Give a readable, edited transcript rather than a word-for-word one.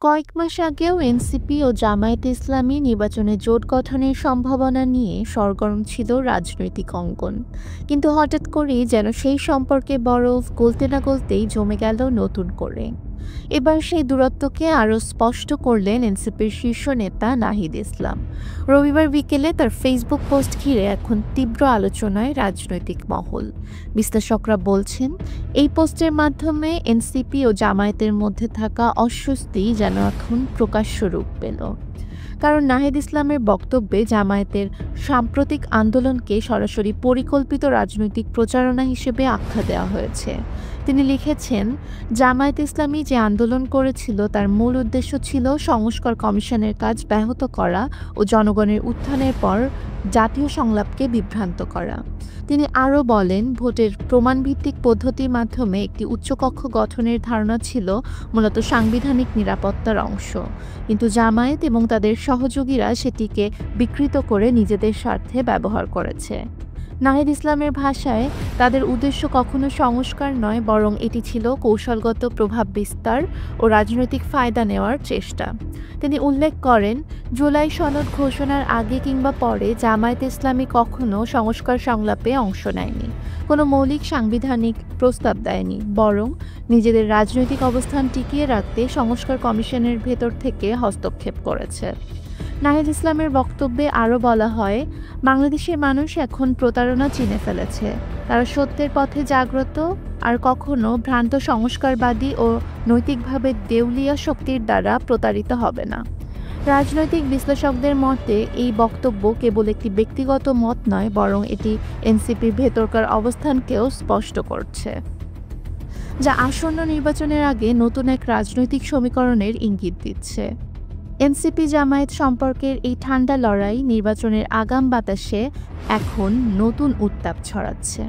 কয়েক মাস আগেও এনসিপি ও জামায়াতে ইসলামী নির্বাচনে জোট গঠনের সম্ভাবনা নিয়ে সরগরম ছিল রাজনৈতিক অঙ্গন। কিন্তু হঠাৎ করেই যেন সেই সম্পর্কে বরফ গলতে না গলতেই জমে গেল নতুন করে। এবার সেই দূরত্বকে আরও স্পষ্ট করলেন এনসিপির শীর্ষ নেতা নাহিদ ইসলাম। রবিবার বিকেলে তার ফেসবুক পোস্ট ঘিরে এখন তীব্র আলোচনায় রাজনৈতিক মহল। বিশ্লেষকরা বলছেন, এই পোস্টের মাধ্যমে এনসিপি ও জামায়াতের মধ্যে থাকা অস্বস্তি যেন এখন প্রকাশ্য রূপ পেল। কারণ নাহিদ ইসলামের বক্তব্যে জামায়াতের সাম্প্রতিক আন্দোলনকে সরাসরি পরিকল্পিত রাজনৈতিক প্রচারণা হিসেবে আখ্যা দেওয়া হয়েছে। তিনি লিখেছেন, জামায়াত ইসলামী যে আন্দোলন করেছিল তার মূল উদ্দেশ্য ছিল সংস্কার কমিশনের কাজ ব্যাহত করা ও জনগণের উত্থানের পর জাতীয় সংলাপকে বিভ্রান্ত করা। তিনি আরও বলেন, ভোটের প্রমাণভিত্তিক পদ্ধতির মাধ্যমে একটি উচ্চকক্ষ গঠনের ধারণা ছিল মূলত সাংবিধানিক নিরাপত্তার অংশ, কিন্তু জামায়াত এবং তাদের সহযোগীরা সেটিকে বিকৃত করে নিজেদের স্বার্থে ব্যবহার করেছে। নাহিদ ইসলামের ভাষায়, তাদের উদ্দেশ্য কখনো সংস্কার নয়, বরং এটি ছিল কৌশলগত প্রভাব বিস্তার ও রাজনৈতিক ফায়দা নেওয়ার চেষ্টা। তিনি উল্লেখ করেন, জুলাই সনদ ঘোষণার আগে কিংবা পরে জামায়াত ইসলামী কখনো সংস্কার সংলাপে অংশ নেয়নি, কোনো মৌলিক সাংবিধানিক প্রস্তাব দেয়নি, বরং নিজেদের রাজনৈতিক অবস্থান টিকিয়ে রাখতে সংস্কার কমিশনের ভেতর থেকে হস্তক্ষেপ করেছে। নাহিদ ইসলামের বক্তব্যে আরও বলা হয়, বাংলাদেশের মানুষ এখন প্রতারণা চিনে ফেলেছে। তারা সত্যের পথে জাগ্রত, আর কখনো ভ্রান্ত সংস্কারবাদী ও নৈতিকভাবে দেউলিয়া শক্তির দ্বারা প্রতারিত হবে না। রাজনৈতিক বিশ্লেষকদের মতে এই বক্তব্য কেবল একটি ব্যক্তিগত মত নয়, বরং এটি এনসিপির ভেতরকার অবস্থানকেও স্পষ্ট করছে, যা আসন্ন নির্বাচনের আগে নতুন এক রাজনৈতিক সমীকরণের ইঙ্গিত দিচ্ছে। এনসিপি জামায়াত সম্পর্কের এই ঠান্ডা লড়াই নির্বাচনের আগাম বাতাসে এখন নতুন উত্তাপ ছড়াচ্ছে।